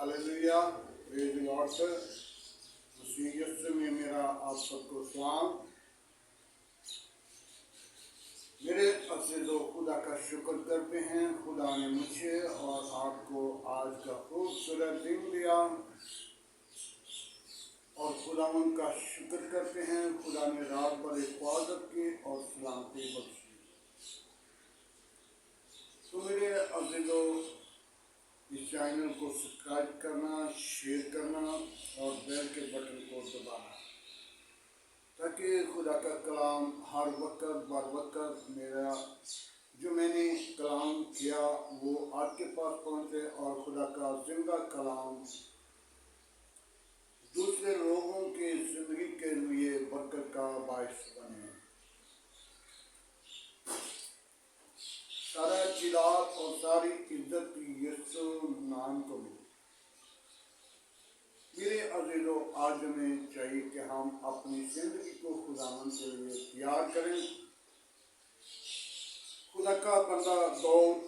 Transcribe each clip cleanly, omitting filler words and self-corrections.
Hallelujah, praise the Lord. मसीह यीशु में मेरा आप सबको सलाम। मेरे अज़ीज़ों, खुदा का शुक्र करते हैं। खुदा ने मुझे और आपको आज का खूबसूरत दिन दिया और खुदा उनका शुक्र करते हैं। खुदा ने रात भर हिफाजत की और सलामती बख्शी। तो मेरे अज़ीज़ों, इस चैनल को सब्सक्राइब करना, शेयर करना और बेल के बटन को दबाना, ताकि खुदा का कलाम हर वक्त बर वक्त मेरा जो मैंने कलाम किया वो आपके पास पहुँचे और खुदा का जिंदा कलाम दूसरे लोगों की जिंदगी के लिए बरकत का बायस बने। सारा जिलाल और सारी इज्जत यीशु नाम को मिले। मेरे अज़ीज़ों, आज हमें चाहिए कि हम अपनी जिंदगी को खुदावन के लिए तैयार करें। खुदा का बंदा दाऊद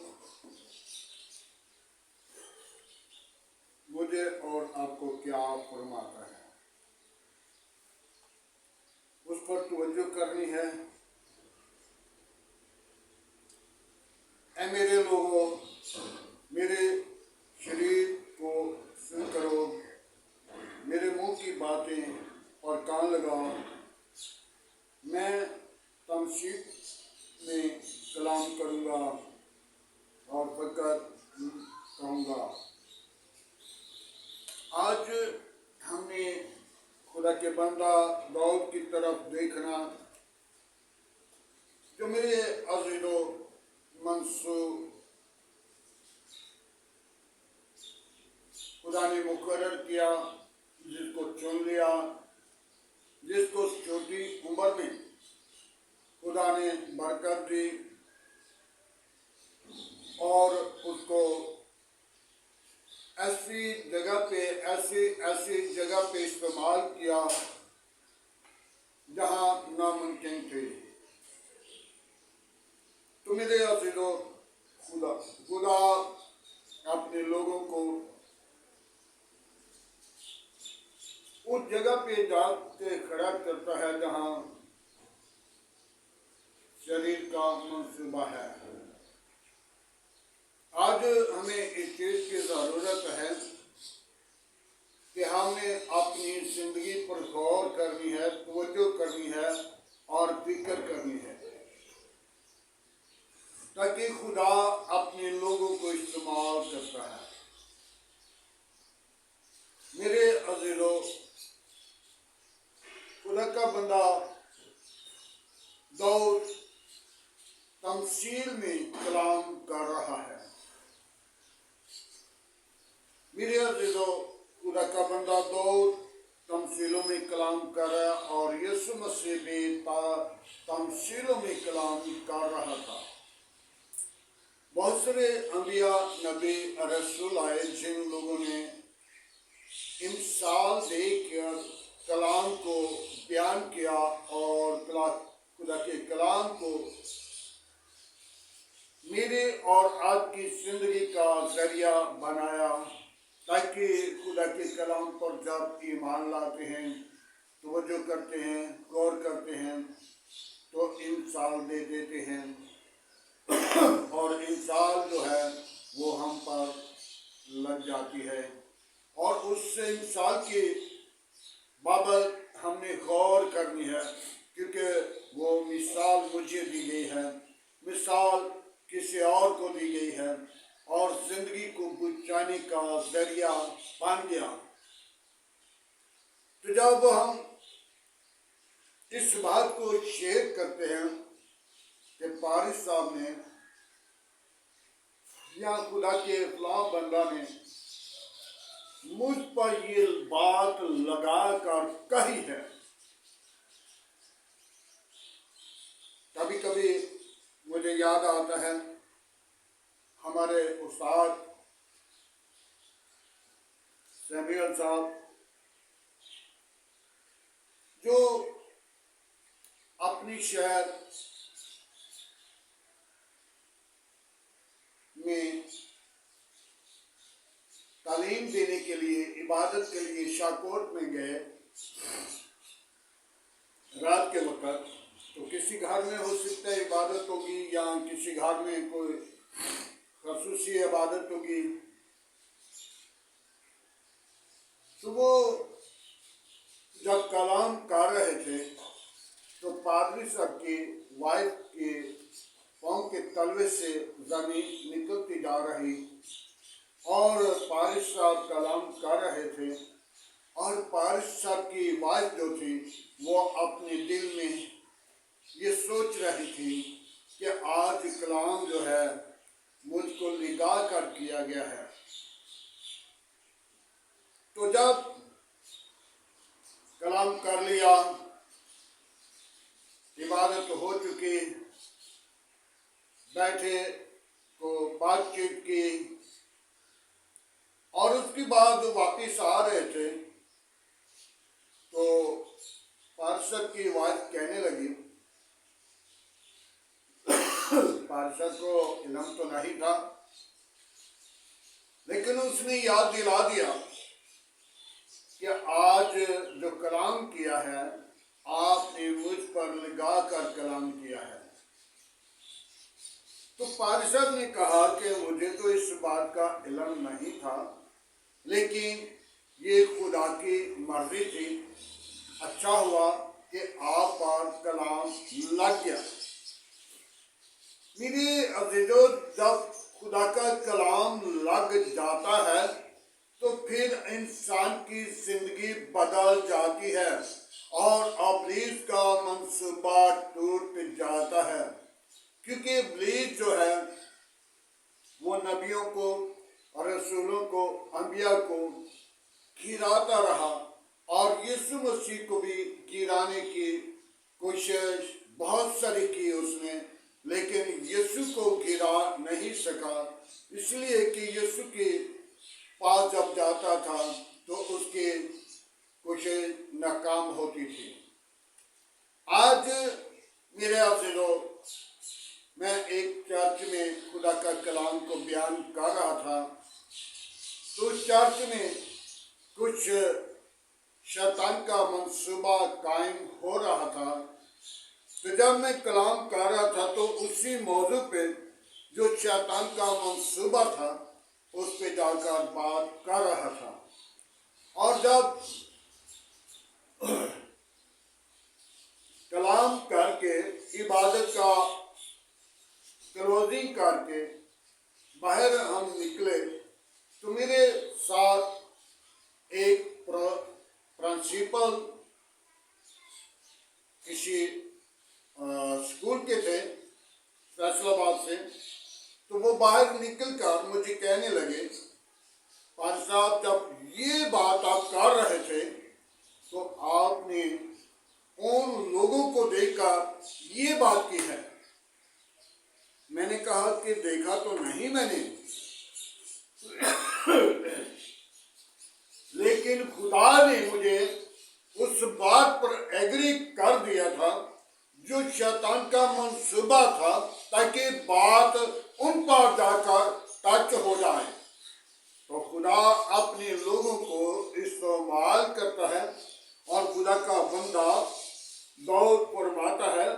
मुझे और आपको क्या फरमाता है, उस पर तवज्जो करनी है। ऐ मेरे लोगों, मेरे शरीर को सुन करो, मेरे मुंह की बातें और कान लगाओ। मैं तमशीद में कलाम करूँगा और फकत कहूँगा। आज हमने खुदा के बंदा दाऊद की तरफ देखना, जो मेरे अज़ीज़ों मंसूब खुदा ने मुकर्रर किया, जिसको चुन लिया, जिसको छोटी उम्र में खुदा ने बरकत दी और उसको ऐसी जगह पे इस्तेमाल किया जहां नामुमकिन थे। तो मेरे अज़ीज़ों, खुदा अपने लोगों को उस जगह पे जाके खड़ा करता है जहां शरीर का मंसूबा है। आज हमें इस चीज की जरूरत है कि हमने अपनी जिंदगी पर गौर करनी है, तवज्जो करनी है और फिक्र करनी है, ताकि खुदा अपने लोगों को इस्तेमाल करता है। मेरे अज़ीज़ों, खुदा का बंदा दाऊद तमसील में कलाम कर रहा है। मेरे अज़ीज़ों, खुदा का बंदा दाऊद तमसीलों में कलाम कर रहा है और यीशु मसीह भी तमसीलों में कलाम कर रहा था। बहुत सारे अंबिया, नबी, रसूल आए, जिन लोगों ने इमसाल देकर कलाम को बयान किया और खुदा के कलाम को मेरे और आपकी जिंदगी का जरिया बनाया, ताकि खुदा के कलाम पर जब ईमान लाते हैं, तवज्जो करते हैं, गौर करते हैं, तो इमसाल दे देते हैं और इमसाल जो है वो हम पर लग जाती है और उस इमसाल की बाबत हमने गौर करनी है, क्योंकि वो मिसाल मुझे दी गई है, मिसाल किसी और को दी गई है और जिंदगी को बचाने का जरिया बन गया। तो जब हम इस बात को शेयर करते हैं कि पारिस साहब ने या खुदा के फलां बंदा ने मुझ पर ये बात लगा कर कही है, कभी कभी मुझे याद आता है हमारे उस्ताद सैमुअल साहब, जो अपनी शहर में का تعلیم دینے کے لیے عبادت کے لیے شاکوٹ میں گئے رات کے وقت، تو کسی گھر میں ہو سکتا ہے عبادت ہوگی یا کسی گھر میں کوئی خصوصی عبادت ہوگی، تو وہ جب کلام کر رہے تھے تو پادری صاحب کی وائف کے پاؤں کے تلوے سے زمین نکلتی جا رہی، اور پادری صاحب کلام کر رہے تھے، اور پادری صاحب کی وائف جو تھی وہ اپنے دل میں یہ سوچ رہی تھی کہ آج کلام جو ہے مجھ کو لگا کر کیا گیا ہے۔ تو جب کلام کر لیا، عبادت ہو چکی، بیٹھے کو بات چیت کی، اور اس کے بعد واپس آ رہے تھے تو پارشد کی وائف کہنے لگی، پارشد کو علم تو نہیں تھا لیکن اس نے یاد دلا دیا کہ آج جو کلام کیا ہے آپ نے مجھ پر لگا کر کلام کیا ہے۔ تو پارشد نے کہا کہ مجھے تو اس بات کا علم نہیں تھا، لیکن یہ خدا کی مرضی تھی، اچھا ہوا کہ آپ پر کلام لگ گیا۔ میرے عزیزو، جب خدا کا کلام لگ جاتا ہے تو پھر انسان کی زندگی بدل جاتی ہے اور ابلیس کا منصوبہ ٹوٹ جاتا ہے، کیونکہ ابلیس جو ہے وہ نبیوں کو اور رسولوں کو، انبیاء کو گراتا رہا، اور یسوع مسیح کو بھی گرانے کی کوشش بہت ساری کی اس نے، لیکن یسوع کو گرا نہیں سکا، اس لیے کہ یسوع کے پاس جب جاتا تھا تو اس کی کوشش ناکام ہوتی تھی۔ آج میرے عزیزو، میں ایک چرچ میں خدا کا کلام کو بیان کر رہا تھا، تو اس چرچ میں کچھ شیطان کا منصوبہ قائم ہو رہا تھا، تو جب میں کلام کر رہا تھا تو اسی موضوع پہ جو شیطان کا منصوبہ تھا اس پہ جا کر بات کر رہا تھا، اور جب کلام کر کے عبادت کا کلوزنگ کر کے باہر ہم نکلے تو میرے ساتھ ایک پرنسپل کسی اسکول کے تھے فیصل آباد سے، تو وہ باہر نکل کر مجھے کہنے لگے، پادری صاحب جب یہ بات آپ کر رہے تھے تو آپ نے ان لوگوں کو دیکھ کر یہ بات کی ہے۔ میں نے کہا کہ دیکھا تو نہیں میں نے، لیکن خدا نے مجھے اس بات پر ایگری کر دیا تھا جو شیطان کا منصوبہ تھا، تاکہ بات ان پر جا کر ٹچ ہو جائے۔ تو خدا اپنے لوگوں کو استعمال کرتا ہے، اور خدا کا بندہ دعوت فرماتا ہے،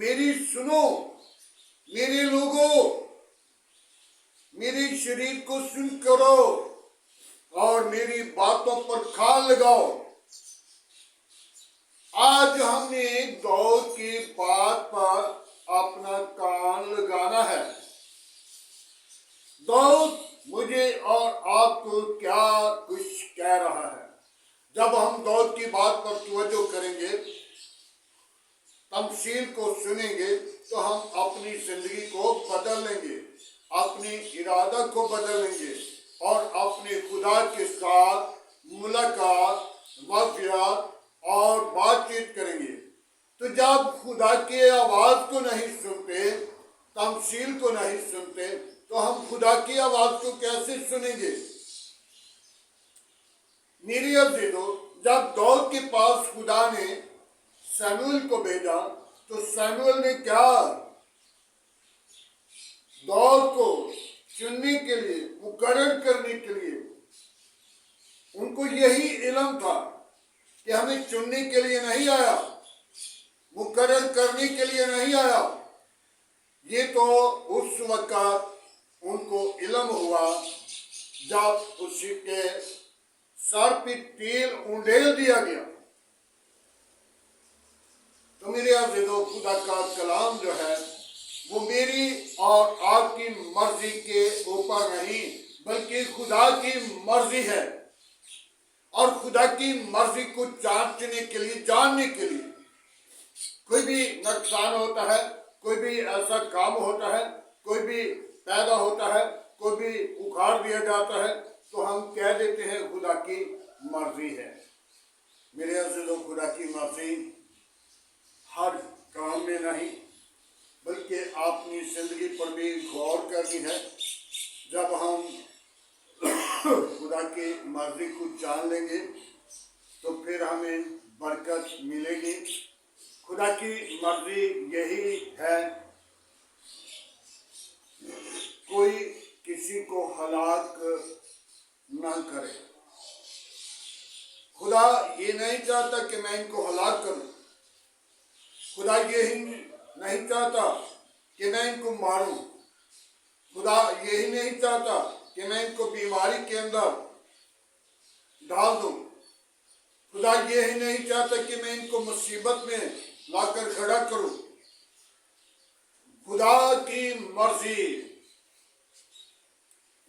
میری سنو، میرے لوگوں، میری شریر کو سن کرو اور میری باتوں پر کان لگاؤ۔ آج ہم نے دعوت کی بات پر اپنا کان لگانا ہے۔ دعوت مجھے اور آپ کو کیا کچھ کہہ رہا ہے۔ جب ہم دعوت کی بات پر توجہ کریں گے، تمثیل کو سنیں گے، تو ہم اپنی زندگی کو بدل لیں گے، اپنی ارادہ کو بدل لیں گے، اور اپنے خدا کے ساتھ ملاقات، وفیات اور بات چیت کریں گے۔ تو جب خدا کی آواز کو نہیں سنتے، تمثیل کو نہیں سنتے، تو ہم خدا کی آواز کو کیسے سنیں گے؟ میری عزیزو، جب داؤد کے پاس خدا نے سموئیل کو بھیجا تو سموئیل نے کیا؟ داؤد کو چننے کے لیے، مقرر کرنے کے لیے उनको यही इल्म था कि हमें चुनने के लिए नहीं आया, मुकर्रर करने के लिए नहीं आया। ये तो उस वक्त उनको इल्म हुआ जब उसके सर पे तेल उंडेल दिया गया। तो मेरे अज़ीज़ों, खुदा का कलाम जो है वो मेरी और आपकी मर्जी के ऊपर नहीं बल्कि खुदा की मर्जी है। और खुदा की मर्जी को जांचने के लिए, जानने के लिए, कोई भी नुकसान होता है, कोई भी ऐसा काम होता है, कोई भी पैदा होता है, कोई भी उखाड़ दिया जाता है, तो हम कह देते हैं खुदा की मर्जी है। मेरे अज़ीज़ों, खुदा की मर्जी हर काम में नहीं बल्कि अपनी जिंदगी पर भी गौर करनी है। जब हम खुदा की मर्जी को जान लेंगे तो फिर हमें बरकत मिलेगी। खुदा की मर्जी यही है, कोई किसी को हलाक ना करे। खुदा ये नहीं चाहता कि मैं इनको हलाक करूं। खुदा यही नहीं चाहता कि मैं इनको मारूं। खुदा यही नहीं चाहता कि मैं इनको बीमारी के अंदर डाल दूं। खुदा यही नहीं चाहता कि मैं इनको मुसीबत में लाकर खड़ा करूं। खुदा की मर्जी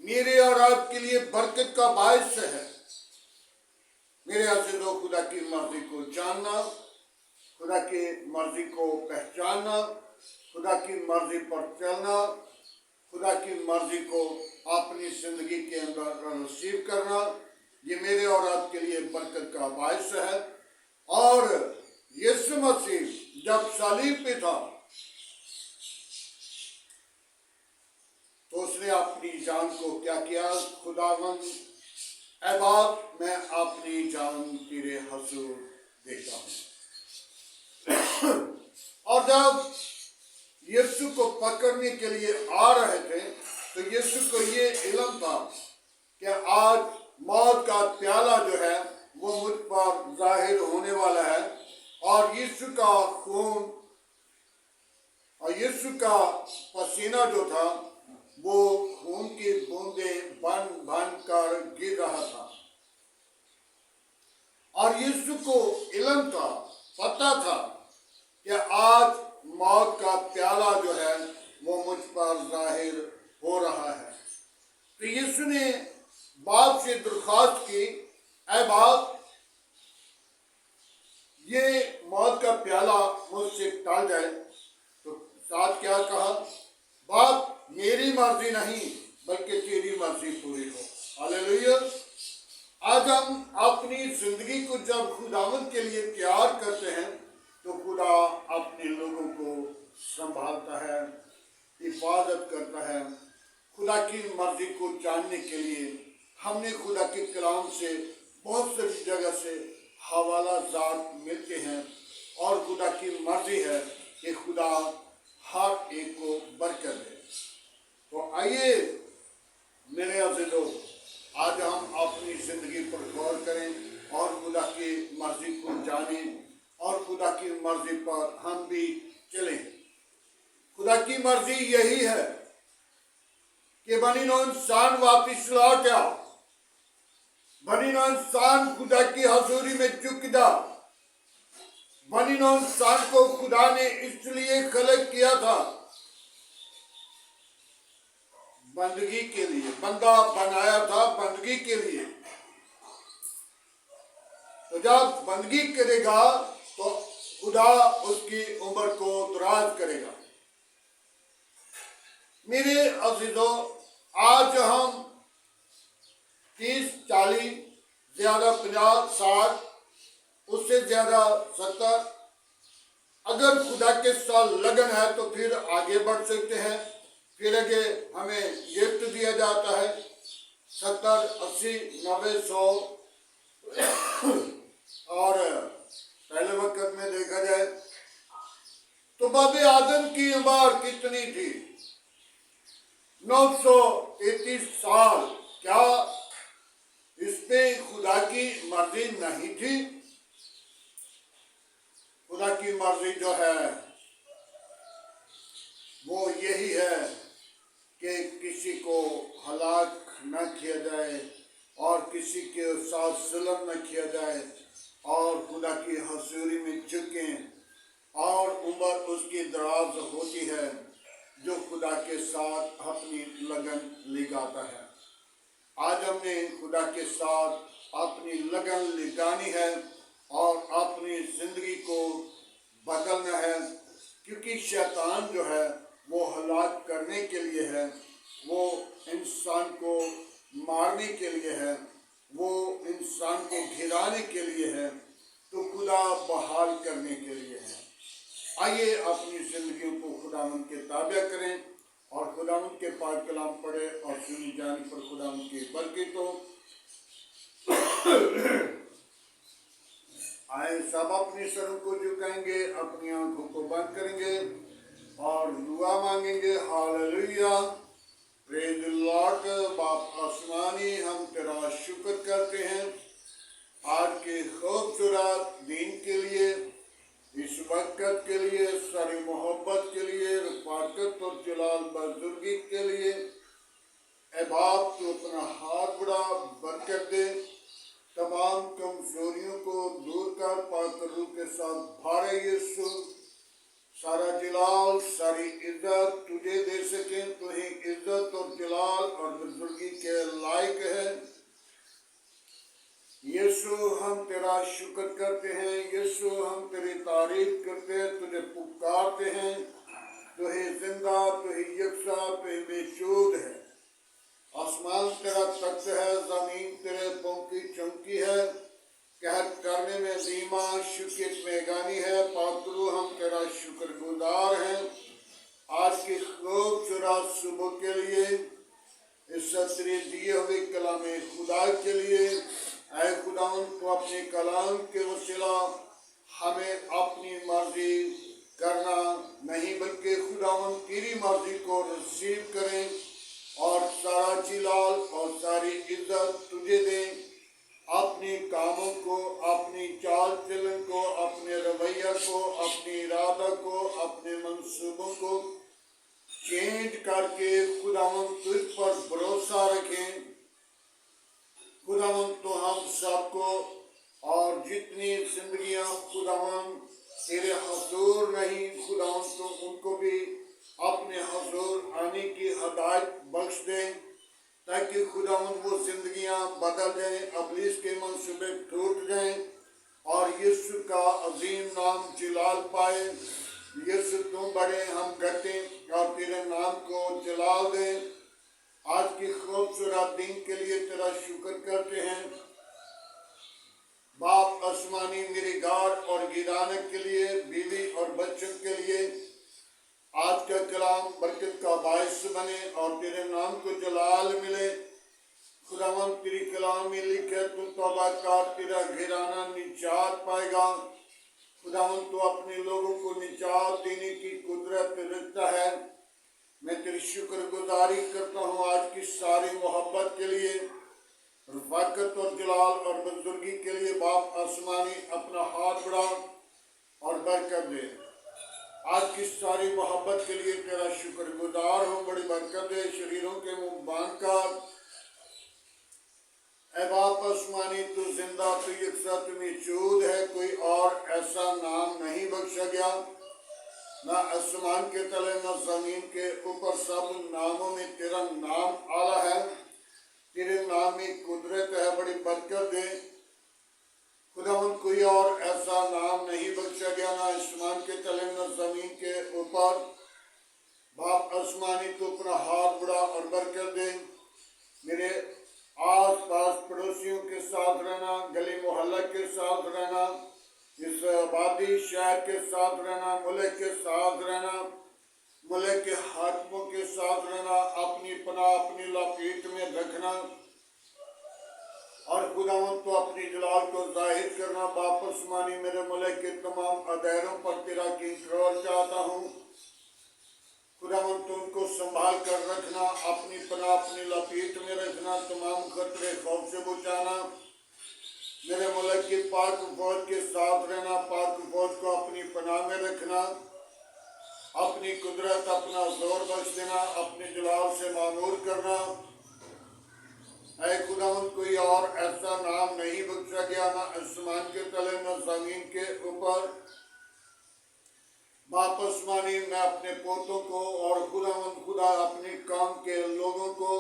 मेरे और आपके लिए बरकत का बायस है। मेरे अज़ीज़ों, खुदा की मर्जी को जानना, खुदा की मर्जी को पहचानना, खुदा की मर्जी पर चलना, खुदा की मर्जी को अपनी जिंदगी के अंदर रिसीव करना, ये मेरे और आपके लिए बरकत का बायस है। और यीशु मसीह जब सलीब पे था तो उसने अपनी जान को क्या किया? खुदावंद, ऐ बाप, मैं अपनी जान तेरे हुजूर देता हूँ। और जब यीशु को पकड़ने के लिए आ रहे थे तो यीशु को ये इल्म था कि आज मौत का प्याला जो है वो मुझ पर जाहिर होने वाला है। और यीशु का खून और यीशु का पसीना जो था वो खून की बूंदें बन बन कर गिर रहा था। और यीशु को इल्म था, पता था कि आज मौत का प्याला जो है वो मुझ पर जाहिर हो रहा है। तो यीशु ने बाप से दरख्वास्त की, ऐ बाप, ये मौत का प्याला मुझसे टल जाए। तो साथ क्या कहा? बाप, मेरी मर्जी नहीं बल्कि तेरी मर्जी पूरी हो। हालेलुया। आज हम अपनी जिंदगी को जब खुदावंद के लिए तैयार करते हैं तो खुदा अपने लोगों को संभालता है, हिफाजत करता है। खुदा की मर्जी को जानने के लिए हमने खुदा के कलाम से बहुत सारी जगह से हवाला जात मिलते हैं। और खुदा की मर्जी है कि खुदा हर एक को बरकत दे। तो आइए मेरे अज़ीज़ों, आज हम अपनी जिंदगी पर गौर करें और खुदा की मर्जी को जानें और खुदा की मर्जी पर हम भी चलें। खुदा की मर्जी यही है कि बनी नौ इंसान वापिस लौट आओ, बनी नौ इंसान खुदा की हजूरी में झुक जाओ। बनी नौ इंसान को खुदा ने इसलिए खलक किया था, बंदगी के लिए। बंदा बनाया था बंदगी के लिए। तो जब बंदगी करेगा तो खुदा उसकी उम्र को दराज करेगा। मेरे अज़ीज़ों, आज हम 30, 40, ज्यादा 50, 60, उससे ज्यादा 70, अगर खुदा के साथ लगन है तो फिर आगे बढ़ सकते हैं। फिर आगे हमें गिफ्ट दिया जाता है 70, 80, 90, 100। और पहले वक्त में देखा जाए तो बाबे आदम की उम्र कितनी थी? 933 साल। क्या इस पे खुदा की मर्जी नहीं थी। खुदा की मर्जी जो है वो यही है कि किसी को हलाक न किया जाए और किसी के साथ जुल्म न किया जाए और खुदा की हजूरी में झुकें, और उम्र उसकी दराज होती है जो खुदा के साथ अपनी लगन लगाता है। आज हमने खुदा के साथ अपनी लगन लगानी है और अपनी जिंदगी को बदलना है, क्योंकि शैतान जो है वो हलाक करने के लिए है, वो इंसान को मारने के लिए है, वो इंसान को गिराने के लिए है, तो खुदा बहाल करने के लिए है। आइए अपनी जिंदगियों को खुदावंद के ताबे करें और खुदावंद के पाक कलाम पढ़े और सुनी जाने पर खुदावंद की बरकतों आए। सब अपने सरों को झुकाएंगे, अपनी आंखों को बंद करेंगे और दुआ मांगेंगे। Hallelujah, praise the Lord. बाप आसमानी, हम तेरा शुक्र करते हैं आज के खूबसूरत दिन के लिए, इस वक्त के लिए, सारी मोहब्बत के लिए, रफ़ाकत और जलाल बुजुर्गी के लिए। ऐ बाप, तू अपना हाथ बढ़ा, बरकत दे, तमाम कमजोरियों को दूर कर, पाक रूह के साथ भरे यीशु। सारा जलाल, सारी इज्जत तुझे दे सके, तू ही इज्जत और जलाल और बुजुर्गी के लायक है। यीशु, हम तेरा शुक्र करते हैं। यीशु, हम तेरी तारीफ करते हैं, तुझे पुकारते हैं। तू ही जिंदा, तू ही यकसा, तू ही बेचूद है। आसमान तेरा तख्त है, जमीन तेरे पाँव की चौकी है। कहर करने में धीमा, शुक्रियत में गानी है। पाकरू, हम तेरा शुक्रगुजार हैं आज की खूबसूरत सुबह के लिए, इस तेरे दिए हुए कलाम खुदा के लिए। ऐ खुदावंद, तो अपने कलाम के वसीला हमें अपनी मर्जी करना नहीं, बल्कि खुदावंद तेरी मर्जी को रिसीव करें और सारा जलाल और सारी इज्जत तुझे दें। अपने कामों को, अपनी चाल चलन को, अपने रवैया को, अपने इरादा को, अपने मंसूबों को चेंज करके खुदावंद तुझ पर भरोसा रखें। खुदावंद, तो हम सबको और जितनी जिंदगियां खुदावंद तेरे हुजूर नहीं, खुदावंद तो उनको भी अपने हुजूर आने की हदायत बख्श दें, ताकि खुदावंद वो जिंदगियां बदल जाएं, अबलीस के मंसूबे टूट जाएं और यीशु का अजीम नाम जलाल पाए। यीशु, तुम बड़े, हम घटे और तेरे नाम को जलाल दें। आज की खूबसूरत दिन के लिए तेरा शुक्र करते हैं। बाप आसमानी, मेरे गार और गिराने के लिए, बीवी और बच्चों के लिए आज का कलाम बरकत का बायस बने और तेरे नाम को जलाल मिले। खुदावंद, तेरी कलाम में लिखे, तू तौबा कर, तेरा घिराना निजात पाएगा। खुदावंद, तू अपने लोगों को निजात देने की कुदरत रखता है। मैं तेरी शुक्रगुजारी करता हूँ आज की सारी मोहब्बत के लिए, रफ़ाकत और जलाल और बुजुर्गी के लिए। बाप आसमानी, अपना हाथ बढ़ा और बरकत दे। आज की सारी मोहब्बत के लिए तेरा शुक्रगुजार हूँ, बड़ी बरकत दे। शरीरों के मुंह बांध कर, ऐ बाप आसमानी, तू जिंदा, तू यकसा, तू मौजूद है। कोई और ऐसा नाम नहीं बख्शा गया, न आसमान के तले न जमीन के ऊपर, सब नामों में तेरा नाम आला है। तेरे नाम में कुदरत है, बड़ी बरकत दे। खुदावंद, कोई और ऐसा नाम नहीं बख्शा गया, न आसमान के तले न जमीन के ऊपर। बाप आसमानी, तो अपना हाथ बढ़ा और बरकत दे। मेरे आस पास पड़ोसियों के साथ रहना, गली मोहल्ला के साथ रहना, इस आबादी शहर के साथ रहना, मुल्क के साथ रहना, मुल्क के हाकिमों के साथ रहना, अपनी पनाह अपनी लपेट में रखना और खुदावंद, तो अपनी जलाल को जाहिर करना। बाप आसमानी, मेरे मुल्क के तमाम अदारों पर तेरा कंट्रोल चाहता हूँ। खुदावंद, तो उनको संभाल कर रखना, अपनी पनाह अपनी लपेट में रखना, तमाम खतरे खौफ से बचाना। मेरे मुल्क की पाक फौज के साथ रहना, पाक फौज को अपनी पनाह में रखना, अपनी कुदरत, अपना जोर बख्श देना, अपने जलाल से मामूर करना। ऐ खुदावंद, कोई और ऐसा नाम नहीं बख्शा गया, ना आसमान के तले न जमीन के ऊपर। बाप आसमानी, मैं अपने पोतों को और खुदावंद खुदा अपने काम के लोगों को,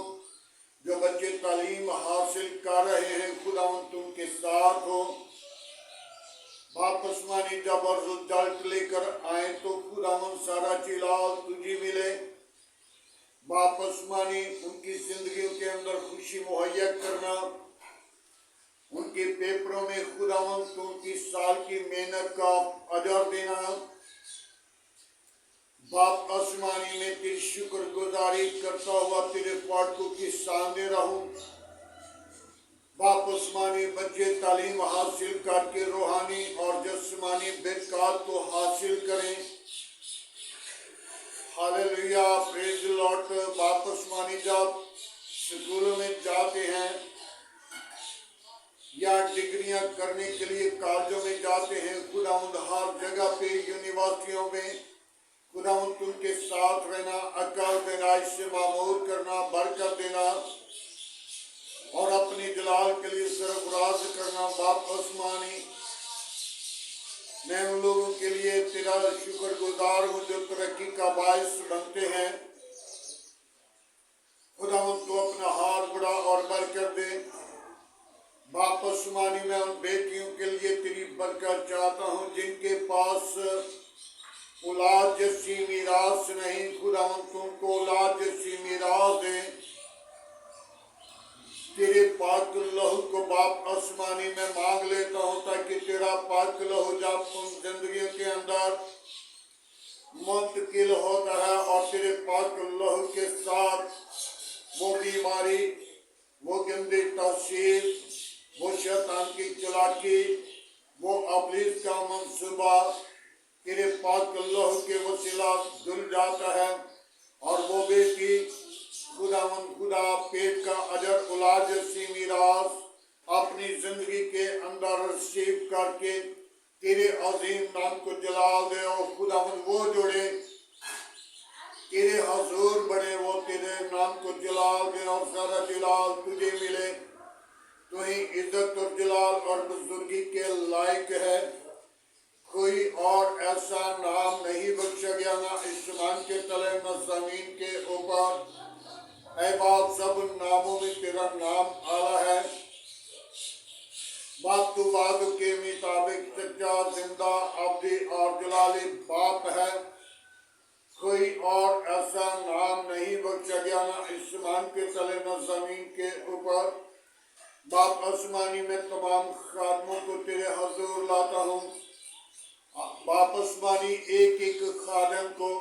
जो बच्चे तालीम हासिल कर रहे हैं, खुदावंद तुम के साथ हो। बाप आसमानी, जब रिजल्ट लेकर आए तो खुदावंद सारा चिलाल तुझे मिले। बाप आसमानी, उनकी जिंदगियों के अंदर खुशी मुहैया करना, उनके पेपरों में खुदावंद तुम की साल की मेहनत का अजर देना। बाप आसमानी, में तेरी शुक्र गुजारी करता हुआ तेरे फाटकों के सामने रहूं। बाप आसमानी, बच्चे तालीम हासिल करके रूहानी और जिस्मानी बरकत को हासिल करें। Hallelujah, praise the Lord. बाप आसमानी, जब स्कूलों में जाते हैं या डिग्रियां करने के लिए कॉलेजों में जाते हैं, खुदावंद हर जगह पे यूनिवर्सिटियों में खुदावंद तुमके साथ रहना, अकल देना, इससे मामूर करना, बरकत देना और अपने जलाल के लिए सरफराज करना। बाप आसमानी, मैं उन लोगों के लिए तेरा शुक्रगुजार हूँ जो तरक्की का बायस बनते हैं। खुदावंद तो अपना हाथ बढ़ा और बरकत दे। बाप आसमानी, मैं उन बेटियों के लिए तेरी बरकत चाहता हूँ जिनके पास औलाद जैसी मीरास नहीं। खुदावंद तुमको औलाद जैसी मीरास दे। तेरे पाक लहू को बाप आसमानी में मांग लेता हूँ, ताकि तेरा पाक लहू जब उन जिंदगियों के अंदर मुंतकिल होता है और तेरे पाक लहू के साथ वो बीमारी, वो गंदी तासीर, वो शैतान की चालाकी, वो अब्लीस का मंसूबा तेरे पाक लहू के वसीला धुल जाता है और वो बेटी खुदावंद खुदा पेट का अजर औलाद जैसी मीरास अपनी जिंदगी के अंदर रिसीव करके तेरे अजीम नाम को जलाल दे। और खुदावंद वो जोड़े तेरे हजूर बने, वो तेरे नाम को जलाल दे और सारा जलाल तुझे मिले। तू ही इज्जत और जलाल और बुजुर्गी के लायक है। कोई और ऐसा नाम नहीं बख्शा गया, ना आसमान के तले न जमीन के ऊपर। ऐ बाप, सब नामों में तेरा नाम आला है। बाप, तू वादों के मुताबिक सच्चा, जिंदा, अब्दी और जलाली बाप है। कोई और ऐसा नाम नहीं बख्शा गया, ना आसमान के तले न जमीन के ऊपर। बाप आसमानी, में तमाम खादमों को तेरे हजूर लाता हूँ। बाप आसमानी, एक एक खादम को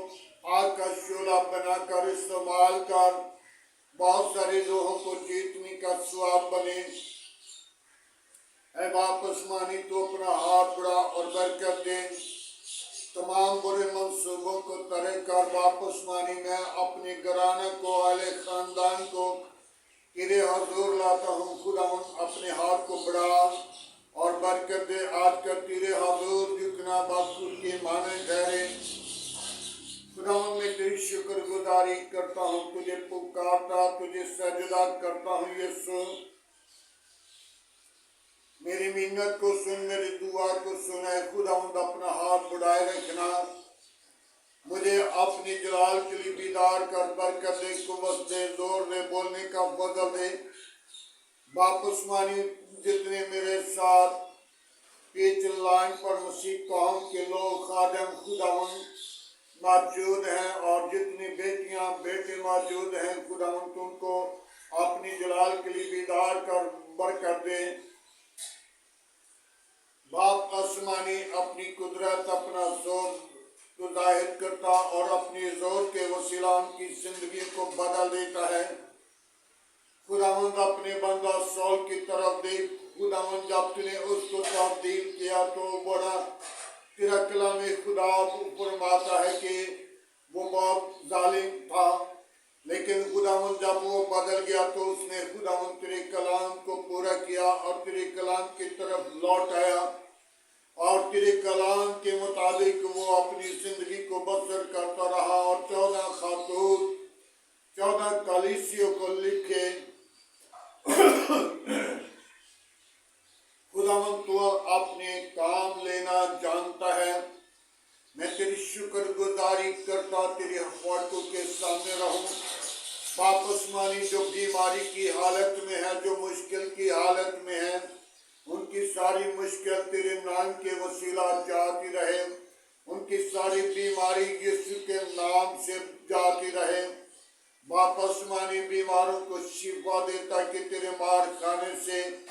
आग का शोला बनाकर इस्तेमाल कर बहुत सारे लोगों को जीतने का स्वाब बने। ऐ बाप आसमानी, तो अपना हाथ बढ़ा और बरकत दे। तमाम बुरे मंसूबों को तरह कर बाप आसमानी, मैं अपने घराने को, अहले खानदान को तेरे हजूर लाता हूँ। खुदावंद अपने हाथ को बढ़ा और बरकत दे। आज का तेरे हजूर झुकना बाखुर के माने ठहरे। खुदावंद, मैं तेरी शुक्रगुजारी करता हूँ, तुझे पुकारता, तुझे सजदा करता हूँ। यीशु, मेरी मिन्नत को सुन, मेरी दुआ को सुन। है खुदावंद, अपना हाथ बढ़ाए रखना, मुझे अपनी जलाल के लिए बीदार कर, बरकत दे, कुव्वत दे, जोर दे, बोलने का बदल दे। बाप आसमानी, जितने मेरे साथ पिच लाइन पर मसीह कौम के लोग खादम खुदावंद मौजूद हैं और जितनी बेटियां बेटे मौजूद हैं, खुदावंद तुमको अपनी जलाल के लिए बीदार कर, बरकत दे। बाप आसमानी, अपनी कुदरत, अपना जोर तो जाहिर करता और अपने जोर के वसीला उनकी जिंदगी को बदल देता है। खुदावंद, अपने बंदा सौल की तरफ देख। खुदावंद, जब तूने उसको तब्दील किया तो बड़ा तेरा कलाम खुदा फरमाता है कि वो बहुत जालिम था, लेकिन खुदावन जब वो बदल गया तो उसने खुदावन तेरे कलाम को पूरा किया और तेरे कलाम की तरफ लौट आया और तेरे कलाम के मुताबिक वो अपनी जिंदगी को बसर करता रहा और 14 खातून 14 कलीसियों को लिखे। खुदावन तू अपने काम लेना जानता है। मैं तेरी शुक्रगुजारी करता तेरी फाटकों के सामने रहूं। वापस मानी जो बीमारी की हालत में है, जो मुश्किल की हालत में है, उनकी सारी मुश्किल तेरे नाम के वसीला जाती रहे। उनकी सारी बीमारी यीशु के नाम से जाती रहे। वापस मानी बीमारों को शिफा देता कि तेरे मार खाने से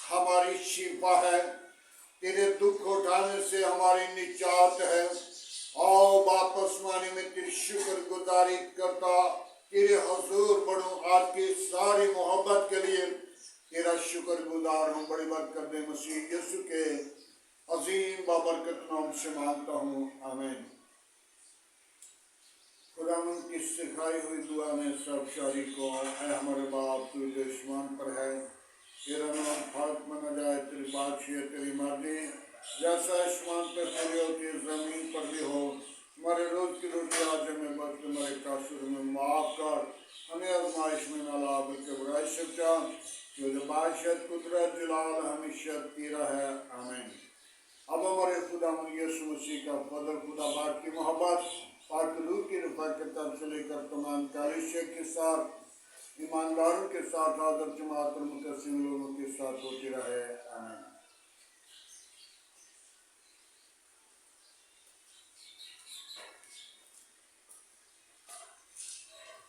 हमारी शिफा है, तेरे दुख उठाने से हमारी निजात है। और वापस मानी में तेरी शुक्रगुजारी करता तेरे हुजूर बढ़ूं। आज की सारी मोहब्बत के लिए तेरा शुक्रगुजार हूँ। बड़ी बात कर दे मसीह यीशु के अजीम बाबरकत नाम से मांगता हूँ, आमीन। खुदावंद की सिखाई हुई दुआ में सब शारी को, ऐ हमारे बाप तू जो आसमान पर है, तेरा नाम पाक माना जाए, तेरी बादशाह तेरी मर्जी जैसा आसमान पर पूरी होती है जमीन पर भी हो। हमारे रोज की रोटी आज हमें बख्श, हमारे कासूर में माफ कर, हमें आजमाइश में न ला बल्कि बुराई से बचा, जो बादशाह कुदरत जलाल हमेशा तेरा है, आमीन। अब हमारे खुदावंद यीशु मसीह का फजल, खुदा बाप की मोहब्बत, पाक रूह की रफ़ाक़त से लेकर तमाम कलीसिया के साथ, ईमानदारों के साथ, आदर जमात और मुतसिम लोगों के साथ होती रहे, आमीन।